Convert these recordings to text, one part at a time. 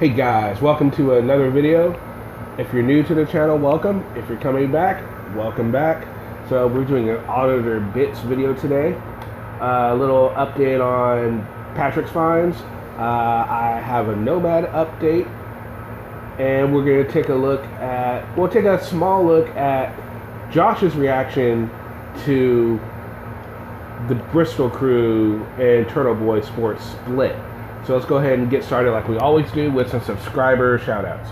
Hey guys, welcome to another video. If you're new to the channel, welcome. If you're coming back, welcome back. So we're doing an Auditor Bits video today. A little update on Patrick's finds. I have a Nomad update, and we're going to take we'll take a small look at Josh's reaction to the Bristol Crew and Turtle Boy Sports split. So let's go ahead and get started like we always do with some subscriber shoutouts.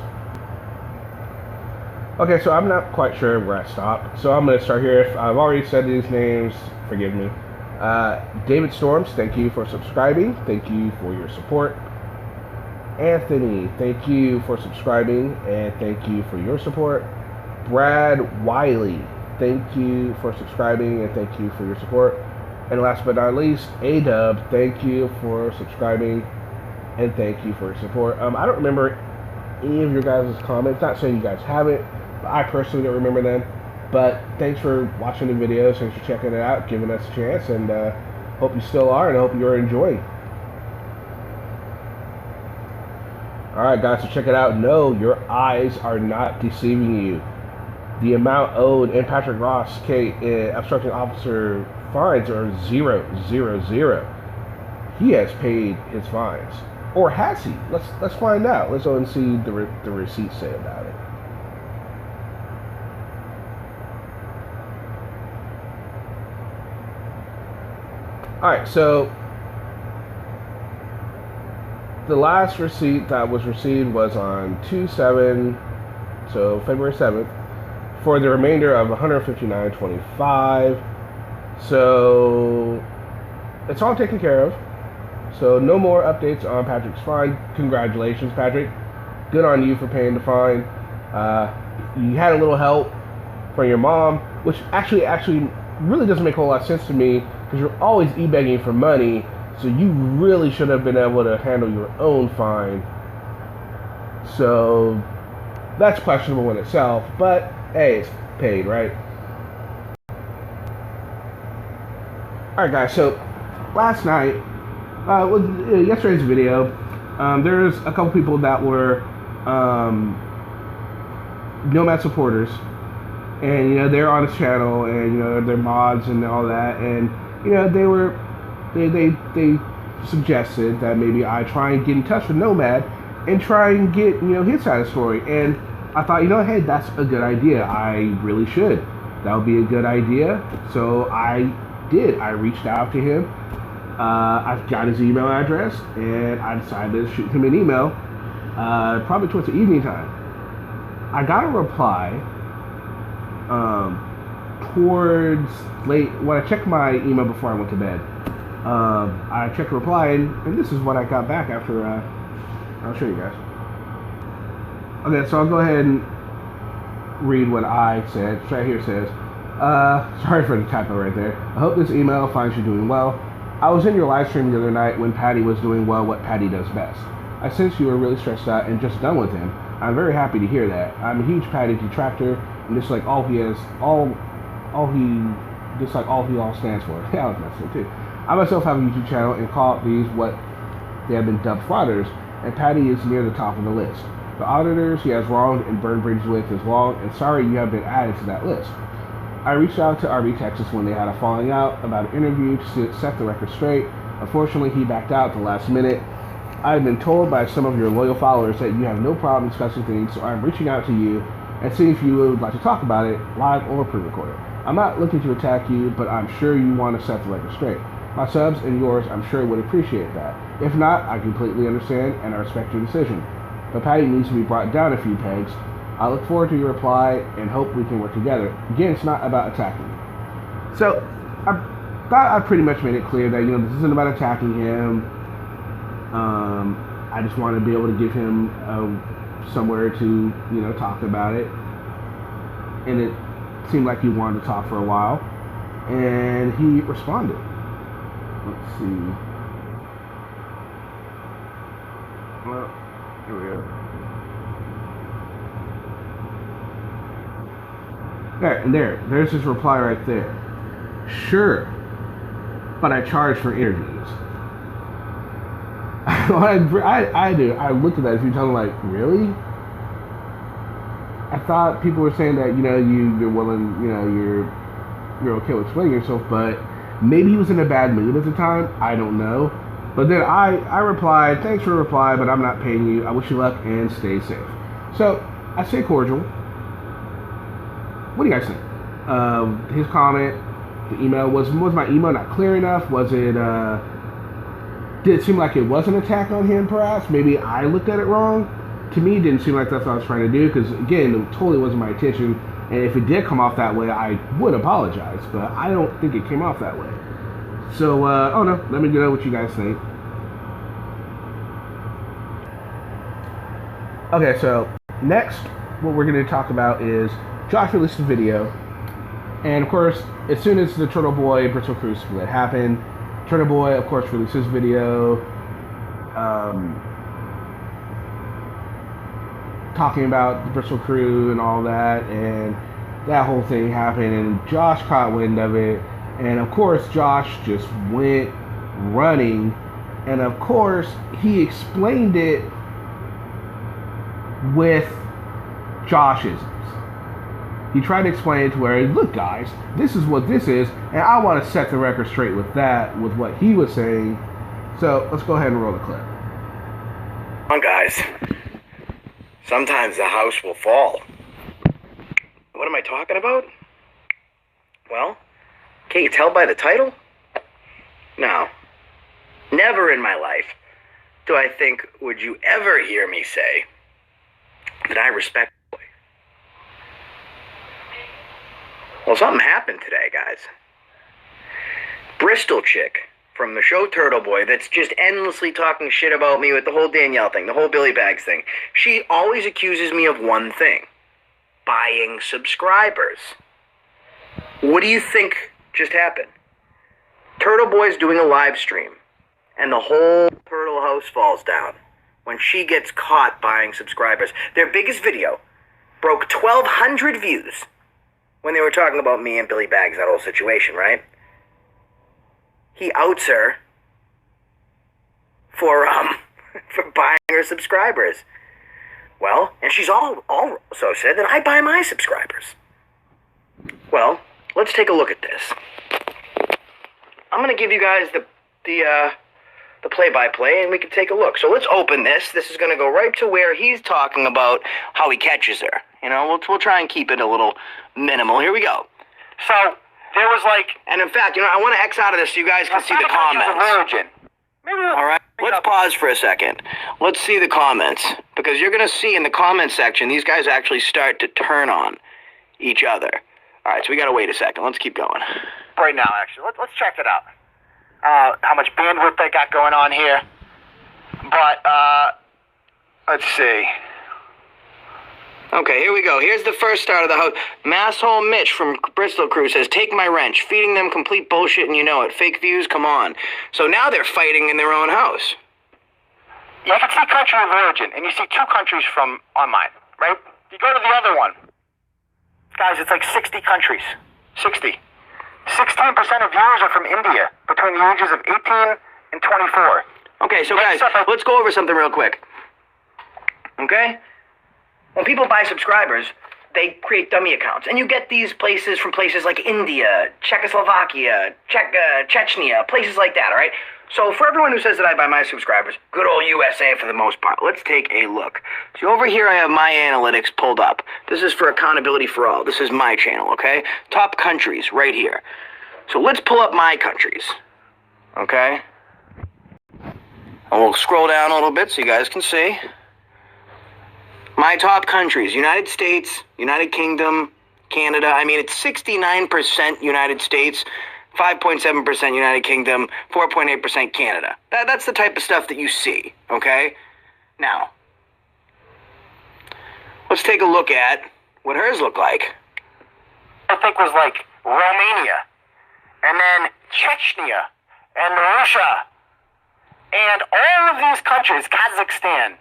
Okay, so I'm not quite sure where I stopped, so I'm going to start here. If I've already said these names, forgive me. David Storms, thank you for subscribing. Thank you for your support. Anthony, thank you for subscribing and thank you for your support. Brad Wiley, thank you for subscribing and thank you for your support. And last but not least, A-Dub, thank you for subscribing and thank you for your support. I don't remember any of your guys' comments. Not saying you guys haven't, but I personally don't remember them. But thanks for watching the videos, thanks for checking it out, giving us a chance, and hope you still are, and I hope you're enjoying. Alright guys, so check it out. No, your eyes are not deceiving you. The amount owed in Patrick Ross obstructing officer fines are 000. He has paid his fines, or has he? Let's find out. Let's go and see the receipts say about it. All right, so the last receipt that was received was on 2/7, so February 7th, for the remainder of $159.25. So it's all taken care of. So no more updates on Patrick's fine. Congratulations, Patrick. Good on you for paying the fine. You had a little help from your mom, which actually really doesn't make a whole lot of sense to me, because you're always e-begging for money, so you really should have been able to handle your own fine. So that's questionable in itself, but hey, it's paid, right? Alright guys, so last night, with yesterday's video, there's a couple people that were Nomad supporters, and they're on his channel, and they're mods and all that, and they suggested that maybe I try and get in touch with Nomad and try and get his side of the story. And I thought, hey, that's a good idea. I really should. That would be a good idea. So I did. I reached out to him. I got his email address, and I decided to shoot him an email. Probably towards the evening time. I got a reply. Towards late, when I checked my email before I went to bed, I checked the reply, and this is what I got back after. I'll show you guys. Okay, so I'll go ahead and read what I said. Right here says, sorry for the typo right there. I hope this email finds you doing well. I was in your live stream the other night when Patty was doing what Patty does best. I sensed you were really stressed out and just done with him. I'm very happy to hear that. I'm a huge Patty detractor, and just like all he stands for. Yeah, I was messing too. I myself have a YouTube channel and call these what they have been dubbed frauders, and Patty is near the top of the list. The auditors he has wronged and burned bridges with is long, and sorry you have been added to that list. I reached out to RB Texas when they had a falling out about an interview to set the record straight. Unfortunately, he backed out at the last minute. I've been told by some of your loyal followers that you have no problem discussing things, so I'm reaching out to you and seeing if you would like to talk about it live or pre-recorded. I'm not looking to attack you, but I'm sure you want to set the record straight. My subs and yours, I'm sure, would appreciate that. If not, I completely understand and I respect your decision. But Patty needs to be brought down a few pegs. I look forward to your reply and hope we can work together. Again, it's not about attacking you. So, I thought I pretty much made it clear that, this isn't about attacking him. I just want to be able to give him somewhere to, talk about it. And it seemed like he wanted to talk for a while. And he responded. Let's see. Well, here we go. There's his reply right there. Sure, but I charge for interviews. I do. I looked at that a few times. I'm like, really? I thought people were saying that you're willing, you're okay with explaining yourself, but maybe he was in a bad mood at the time. I don't know. But then I replied, thanks for the reply, but I'm not paying you. I wish you luck and stay safe. So I stay cordial. What do you guys think? His comment, the email, was my email not clear enough? Was it, did it seem like it was an attack on him perhaps? Maybe I looked at it wrong? To me, it didn't seem like that's what I was trying to do, because again, it totally wasn't my intention, and if it did come off that way, I would apologize, but I don't think it came off that way. So, oh no, let me know what you guys think. Okay, so next, what we're going to talk about is Josh released a video, and of course, as soon as the Turtle Boy Bristol Cruise split happened, Turtle Boy, of course, released his video, talking about the Bristol crew and all that, and that whole thing happened, and Josh caught wind of it, and of course Josh just went running, and of course he explained it with Josh's. He tried to explain it to where, look guys, this is what this is, and I want to set the record straight with that, with what he was saying. So let's go ahead and roll the clip. Come on guys. Sometimes the house will fall. What am I talking about? Well, can't you tell by the title? No. Never in my life do I think would you ever hear me say that I respect the boy. Well, something happened today, guys. Bristol chick from the show Turtle Boy that's just endlessly talking shit about me with the whole Danielle thing, the whole Billy Bags thing. She always accuses me of one thing: buying subscribers. What do you think just happened? Turtle Boy's doing a live stream, and the whole Turtle house falls down when she gets caught buying subscribers. Their biggest video broke 1,200 views when they were talking about me and Billy Bags, that whole situation, right? He outs her for buying her subscribers. Well, and she's also said that I buy my subscribers. Well, let's take a look at this. I'm going to give you guys the play-by-play, and we can take a look. So let's open this. This is going to go right to where he's talking about how he catches her. We'll try and keep it a little minimal. Here we go. So there was and in fact, I want to X out of this so you guys can see the comments. All right, let's pause for a second. Let's see the comments, because you're going to see in the comment section, these guys actually start to turn on each other. All right, so we got to wait a second. Let's keep going. Right now, actually. Let's check it out. How much bandwidth they got going on here. But, let's see. Okay, here we go. Here's the first start of the house. Masshole Mitch from Bristol Crew says, take my wrench. Feeding them complete bullshit and you know it. Fake views, come on. So now they're fighting in their own house. You can see country of origin, and you see two countries on mine, right? You go to the other one. Guys, it's like 60 countries. 60. 16% of viewers are from India, between the ages of 18 and 24. Okay, so guys, let's go over something real quick. Okay? When people buy subscribers, they create dummy accounts. And you get these places from places like India, Czechoslovakia, Chechnya, places like that, all right? So for everyone who says that I buy my subscribers, good old USA for the most part, let's take a look. So over here I have my analytics pulled up. This is for accountability for all. This is my channel, okay? Top countries right here. So let's pull up my countries, okay? And we'll scroll down a little bit so you guys can see. My top countries: United States, United Kingdom, Canada. I mean, it's 69% United States, 5.7% United Kingdom, 4.8% Canada. That's the type of stuff that you see, okay? Now, let's take a look at what hers look like. I think was like Romania, and then Chechnya, and Russia, and all of these countries, Kazakhstan.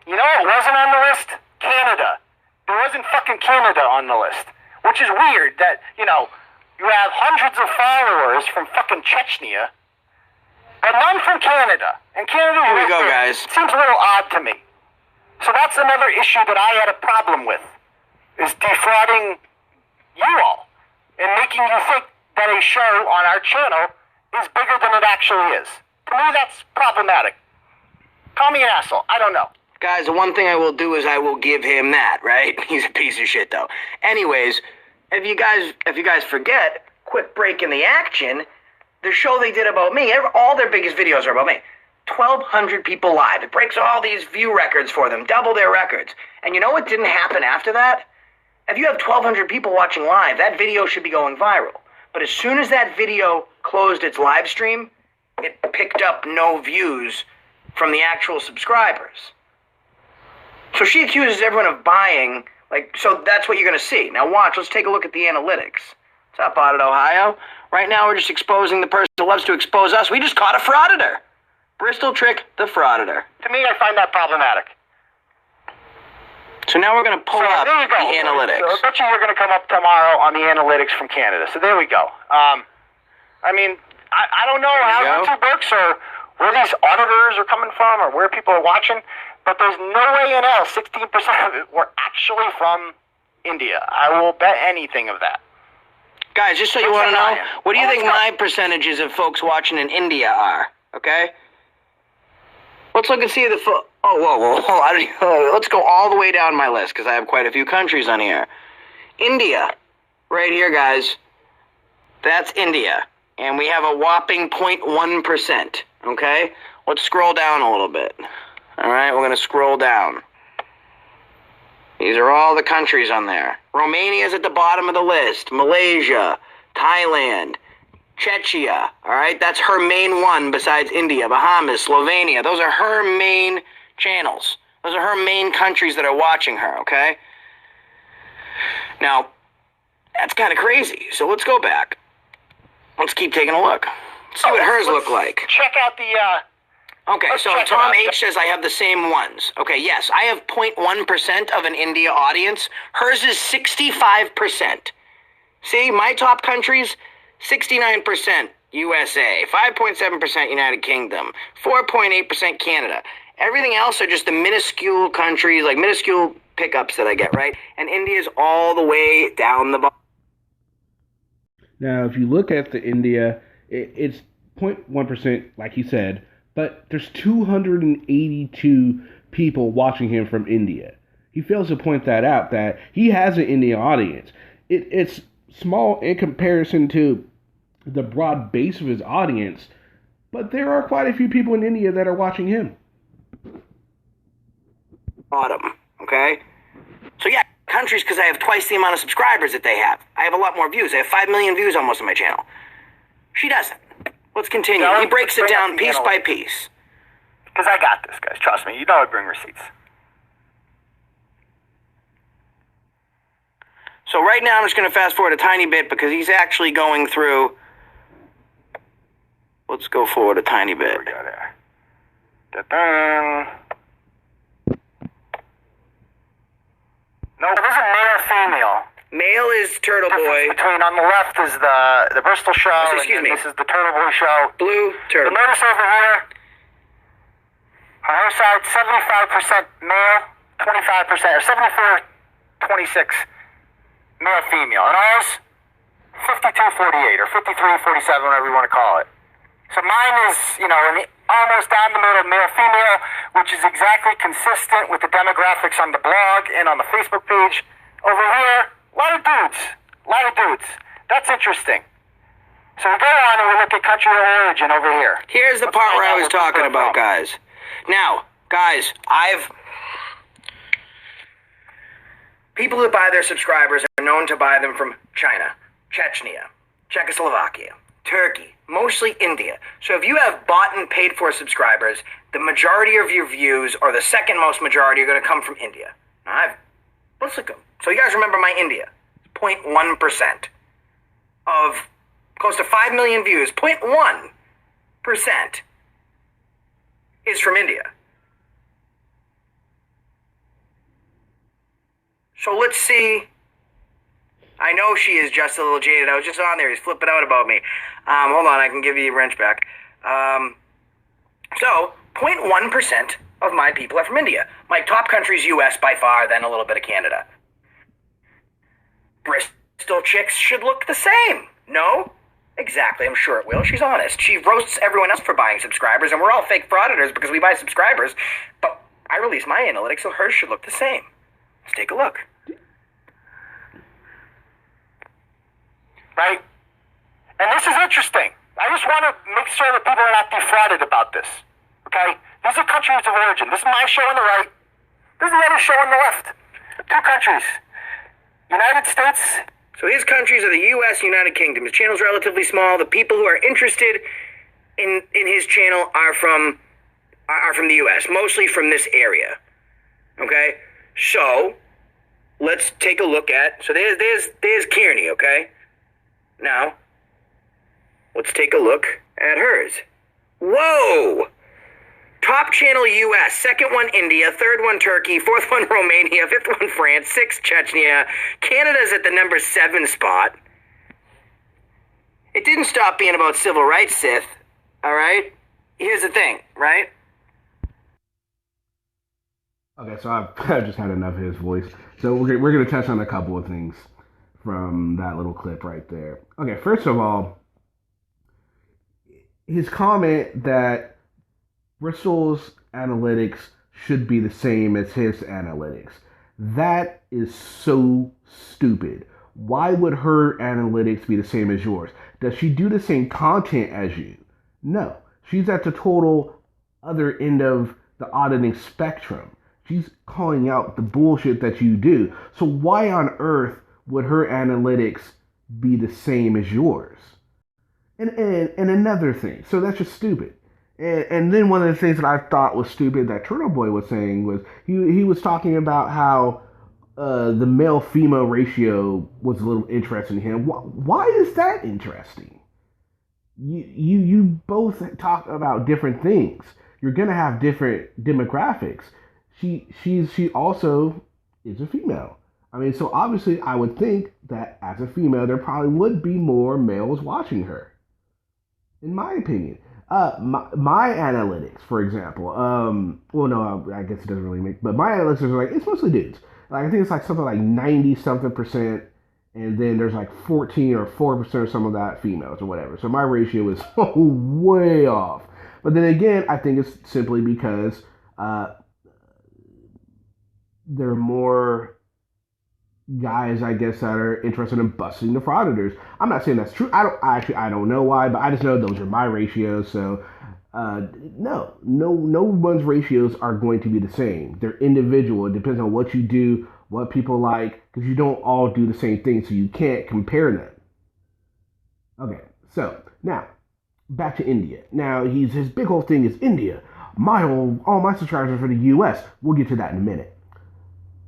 You know what wasn't on the list? Canada. There wasn't fucking Canada on the list. Which is weird that, you have hundreds of followers from fucking Chechnya, but none from Canada. And Canada, Here we go, guys. Seems a little odd to me. So that's another issue that I had a problem with, is defrauding you all and making you think that a show on our channel is bigger than it actually is. To me, that's problematic. Call me an asshole. I don't know. Guys, the one thing I will do is I will give him that, right? He's a piece of shit, though. Anyways, if you guys forget, quick break in the action, the show they did about me, all their biggest videos are about me. 1,200 people live. It breaks all these view records for them, double their records. And you know what didn't happen after that? If you have 1,200 people watching live, that video should be going viral. But as soon as that video closed its live stream, it picked up no views from the actual subscribers. So she accuses everyone of buying, so that's what you're going to see. Now watch, let's take a look at the analytics. What's up, Audit Ohio? Right now we're just exposing the person who loves to expose us. We just caught a frauditor. Bristol Trick, the frauditor. To me, I find that problematic. So now we're going to pull up the analytics. So I bet you're going to come up tomorrow on the analytics from Canada. So there we go. I don't know how YouTube works or where these auditors are coming from or where people are watching, but there's no way in hell 16% of it were actually from India. I will bet anything of that. Guys, just so you want to know, what do you think my percentages of folks watching in India are? Okay? Let's look and see the whoa. Let's go all the way down my list because I have quite a few countries on here. India. Right here, guys. That's India. And we have a whopping 0.1%. Okay? Let's scroll down a little bit. Alright, we're going to scroll down. These are all the countries on there. Romania's at the bottom of the list. Malaysia, Thailand, Czechia. Alright, that's her main one besides India. Bahamas, Slovenia. Those are her main channels. Those are her main countries that are watching her, okay? Now, that's kind of crazy. So let's go back. Let's keep taking a look. See what hers look like. Check out the, Okay, so Tom H says I have the same ones. Okay, yes, I have 0.1% of an India audience. Hers is 65%. See, my top countries, 69% USA, 5.7% United Kingdom, 4.8% Canada. Everything else are just the minuscule countries, like minuscule pickups that I get, right? And India's all the way down the bottom. Now, if you look at the India, it's 0.1%, like he said, but there's 282 people watching him from India. He fails to point that out, that he has an Indian audience. It's small in comparison to the broad base of his audience, but there are quite a few people in India that are watching him. Bottom, okay? So yeah, countries, because I have twice the amount of subscribers that they have. I have a lot more views. I have 5 million views almost on my channel. She doesn't. Let's continue. He breaks it down piece by piece. Because I got this, guys. Trust me. You know I bring receipts. So right now I'm just going to fast forward a tiny bit because he's actually going through... Let's go forward a tiny bit. There we go there. Da-dun. No, this is male or female. Male is Turtle Boy. Between on the left is the Bristol show, Excuse me. This is the Turtle Boy show. Blue Turtle. You'll notice over here, on her side, 75% male, 25%, or 74-26 male, female. And ours, 52-48, or 53-47, whatever you want to call it. So mine is, almost down the middle, male, female, which is exactly consistent with the demographics on the blog and on the Facebook page. Over here, a lot of dudes. That's interesting. So we go on and we look at country of origin over here. Here's the part where I was talking about, guys. Now, guys, people who buy their subscribers are known to buy them from China, Chechnya, Czechoslovakia, Turkey, mostly India. So if you have bought and paid for subscribers, the majority of your views, or the second most majority, are going to come from India. Now, let's look. So you guys remember my India. 0.1% of close to 5 million views. 0.1% is from India. So let's see. I know she is just a little jaded. I was just on there. He's flipping out about me. Hold on. I can give you a wrench back. So, 0.1% of my people are from India. My top country is US by far, then a little bit of Canada. Bristol chicks should look the same. No? Exactly, I'm sure it will. She's honest. She roasts everyone else for buying subscribers, and we're all fake frauditors because we buy subscribers. But I release my analytics, so hers should look the same. Let's take a look. Right? And this is interesting. I just want to make sure that people are not defrauded about this. Okay? These are countries of origin. This is my show on the right. This is the other show on the left. 2 countries. United States. So his countries are the U.S., United Kingdom. His channel's relatively small. The people who are interested in his channel are from the U.S., mostly from this area. Okay? So, let's take a look at... So there's Kearney, okay? Now, let's take a look at hers. Whoa! Top channel US, second one India, third one Turkey, fourth one Romania, fifth one France, sixth Chechnya. Canada's at the number 7 spot. It didn't stop being about civil rights, Sith. Alright? Here's the thing, right? Okay, so I've just had enough of his voice. So we're going to touch on a couple of things from that little clip right there. Okay, first of all, his comment that Bristol's analytics should be the same as his analytics. That is so stupid. Why would her analytics be the same as yours? Does she do the same content as you? No. She's at the total other end of the auditing spectrum. She's calling out the bullshit that you do. So why on earth would her analytics be the same as yours? And another thing, so that's just stupid. And then one of the things that I thought was stupid that Turtle Boy was saying was he was talking about how the male-female ratio was a little interesting to him. Why is that interesting? You both talk about different things. You're gonna have different demographics. She also is a female. I mean, so obviously I would think that as a female there probably would be more males watching her. In my opinion. My analytics, for example, well, no, I guess it doesn't really make, but my analytics are like, it's mostly dudes. Like, I think it's like something like 90-something%, and then there's like 14 or 4% or some of that females or whatever. So my ratio is way off. But then again, I think it's simply because there are more guys, I guess, that are interested in busting the frauditors. I'm not saying that's true. I don't know why, but I just know those are my ratios. So no one's ratios are going to be the same. They're individual. It depends on what you do, what people like, because you don't all do the same thing, so you can't compare them. Okay, so now back to India. Now his big whole thing is India. All my subscribers are for the U.S. We'll get to that in a minute.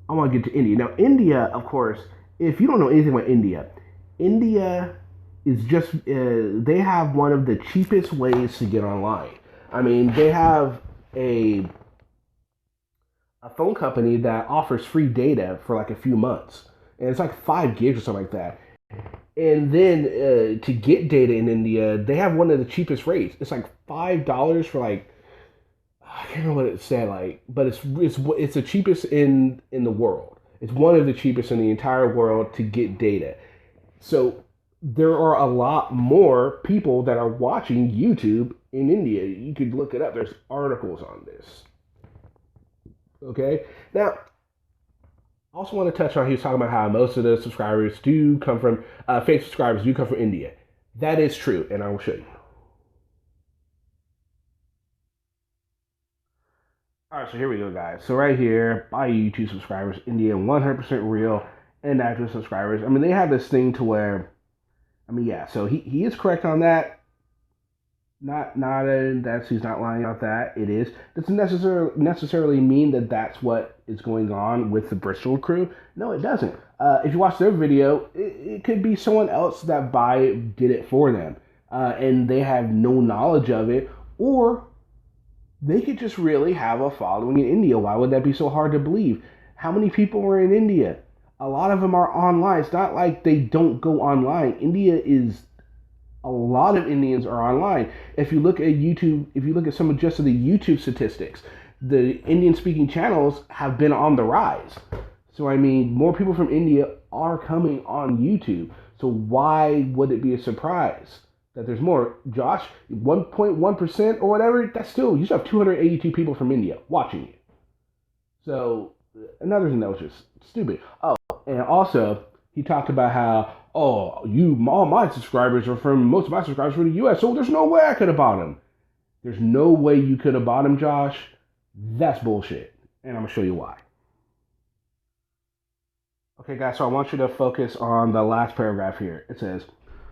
I want to get to India. Now, India, of course, if you don't know anything about India, India is just, they have one of the cheapest ways to get online. I mean, they have a phone company that offers free data for like a few months. And it's like 5 gigs or something like that. And then to get data in India, they have one of the cheapest rates. It's like $5 for like, I can't remember what it said, like, but it's the cheapest in the world. It's one of the cheapest in the entire world to get data. So there are a lot more people that are watching YouTube in India. You could look it up. There's articles on this. Okay? Now, I also want to touch on, he was talking about how most of the subscribers do come from, fake subscribers do come from India. That is true, and I will show you. Alright, so here we go, guys. So right here, by YouTube subscribers, India 100% real and active subscribers. I mean, they have this thing to where, I mean, yeah, so he is correct on that. He's not lying about that. It is. Doesn't necessarily mean that that's what is going on with the Bristol crew. No, it doesn't. If you watch their video, it could be someone else that did it for them, and they have no knowledge of it, or they could just really have a following in India. Why would that be so hard to believe? How many people are in India? A lot of them are online. It's not like they don't go online. India is a lot of Indians are online. If you look at YouTube, if you look at some of just of the YouTube statistics, the Indian speaking channels have been on the rise. So I mean, more people from India are coming on YouTube. So why would it be a surprise that there's more? Josh, 1.1% or whatever, that's still, you still have 282 people from India watching you. So another thing that was just stupid. Oh, and also he talked about how, oh, all my subscribers are from, most of my subscribers from the U.S., so there's no way I could have bought them. There's no way you could have bought them, Josh. That's bullshit. And I'm going to show you why. Okay, guys, so I want you to focus on the last paragraph here. It says,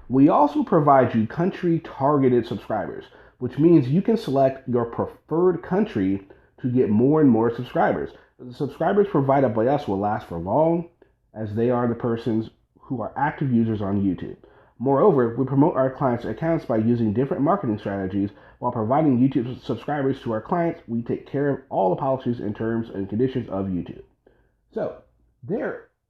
we also provide you country-targeted subscribers, which means you can select your preferred country to get more and more subscribers. The subscribers provided by us will last for long, as they are the persons who are active users on YouTube. Moreover, we promote our clients' accounts by using different marketing strategies. While providing YouTube subscribers to our clients, we take care of all the policies and terms and conditions of YouTube. So,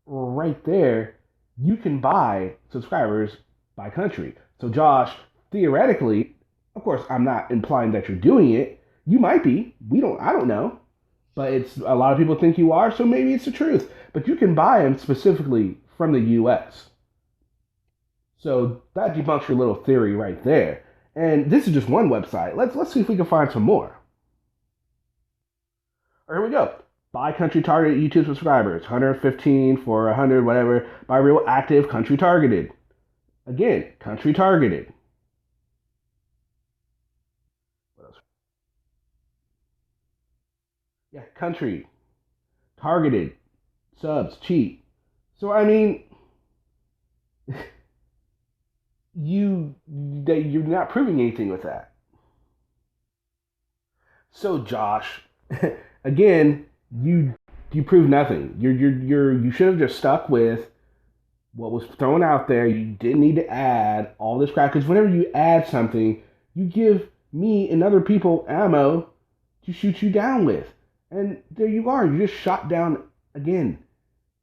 right there, you can buy subscribers by country. So Josh, theoretically, of course, I'm not implying that you're doing it. You might be. I don't know. But it's a lot of people think you are, so maybe it's the truth. But you can buy them specifically from the US. So that debunks your little theory right there. And this is just one website. Let's see if we can find some more. All right, here we go. Buy country targeted YouTube subscribers, 115 for 100, whatever. Buy real active country targeted. Again, country targeted. What else? Yeah, country targeted subs cheap. So I mean, you're not proving anything with that. So Josh, again, you prove nothing. You should have just stuck with what was thrown out there. You didn't need to add all this crap, because whenever you add something, you give me and other people ammo to shoot you down with. And there you are. You just shot down again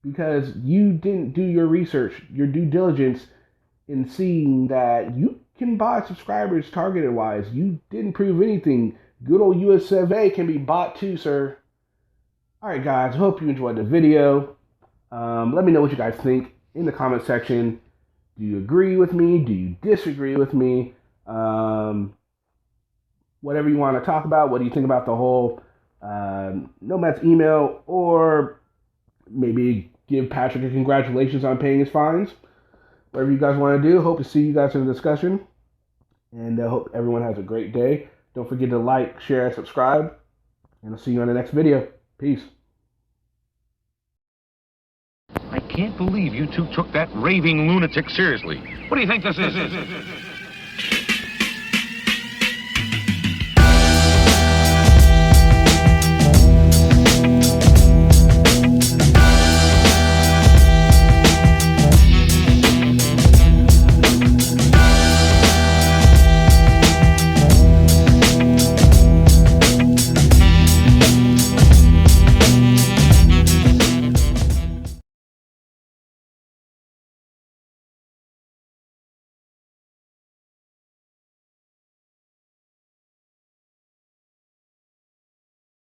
because you didn't do your research, your due diligence in seeing that you can buy subscribers targeted wise. You didn't prove anything. Good old US of A can be bought too, sir. Alright guys, I hope you enjoyed the video. Let me know what you guys think in the comment section. Do you agree with me? Do you disagree with me? Whatever you want to talk about. What do you think about the whole Nomads email? Or maybe give Patrick a congratulations on paying his fines. Whatever you guys want to do. Hope to see you guys in the discussion. And I hope everyone has a great day. Don't forget to like, share, and subscribe. And I'll see you on the next video. Peace. I can't believe you two took that raving lunatic seriously. What do you think this is?